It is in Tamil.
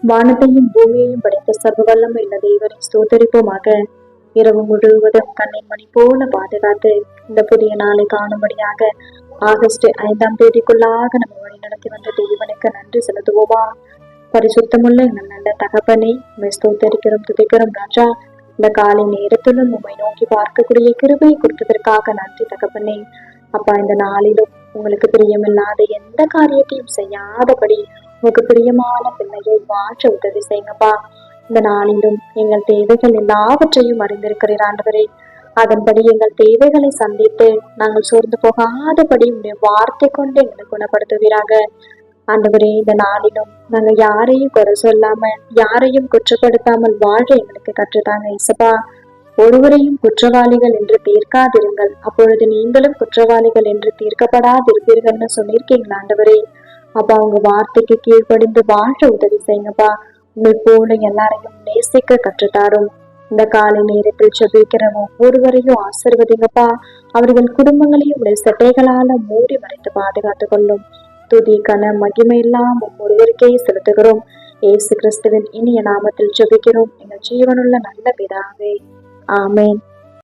வானத்தையும் பூமியையும் படைத்த சர்வ வல்லமை உள்ள தேவனை ஸ்தோத்தரிப்போமாக. இரவு முழுவதும் கண்ணின் மணி போல பாதுகாத்து இந்த புதிய நாளை காணும்படியாக ஆகஸ்ட் 5ஆம் தேதிக்குள்ளாக நம்ம வழி நடத்தி வந்த தேவனுக்கு நன்றி செலுத்துவோமா. பரிசுத்தமுள்ள எங்கள் நல்ல தகப்பனே, உண்மை ஸ்தோத்தரிக்கிறோம், துதிக்கிறோம் ராஜா. இந்த காலை நேரத்திலும் உண்மை நோக்கி பார்க்கக்கூடிய கிருபை கொடுத்ததற்காக நன்றி தகப்பனே. அப்பா, இந்த நாளிலும் உங்களுக்கு பிரியமில்லாத எந்த காரியத்தையும் செய்யாதபடி உங்களுக்கு பிரியமான பிள்ளையை மாற்ற உதவி செய்யுங்கப்பா. இந்த நாளிலும் எங்கள் தேவைகள் எல்லாவற்றையும் அறிந்திருக்கிறீர் ஆண்டவரே. அதன்படி எங்கள் தேவைகளை சந்தித்து நாங்கள் சோர்ந்து போகாதபடி உடைய வார்த்தை கொண்டு எங்களை குணப்படுத்துவீராக ஆண்டவரே. இந்த நாளிலும் நாங்கள் யாரையும் குறை சொல்லாமல் யாரையும் குற்றப்படுத்தாமல் வாழ எங்களுக்கு கற்றுத்தாங்க இசப்பா. ஒருவரையும் குற்றவாளிகள் என்று தீர்க்காதிருங்கள், அப்பொழுது நீங்களும் குற்றவாளிகள் என்று தீர்க்கப்படாதிருப்பீர்கள்னு சொல்லியிருக்கீங்களா ஆண்டவரே. அப்பா, உங்க வார்த்தைக்கு கீழ்ப்படிந்து வாழ உதவி செய்யுங்கப்பா. உங்களை போல எல்லாரையும் நேசிக்க கற்றுத்தாரும். இந்த காலை நேரத்தில் செபிக்கிற ஒவ்வொருவரையும் ஆசீர்வதிங்கப்பா. அவர்கள் குடும்பங்களையும் உடைய சட்டைகளால மூடி மறைத்து பாதுகாத்து கொள்ளும். துதி கன மகிமை எல்லாம் ஒவ்வொருவருக்கே செலுத்துகிறோம். இயேசு கிறிஸ்துவின் இனிய நாமத்தில் செபிக்கிறோம் எங்கள் ஜீவனுள்ள நல்ல பிதாவே, ஆமேன்.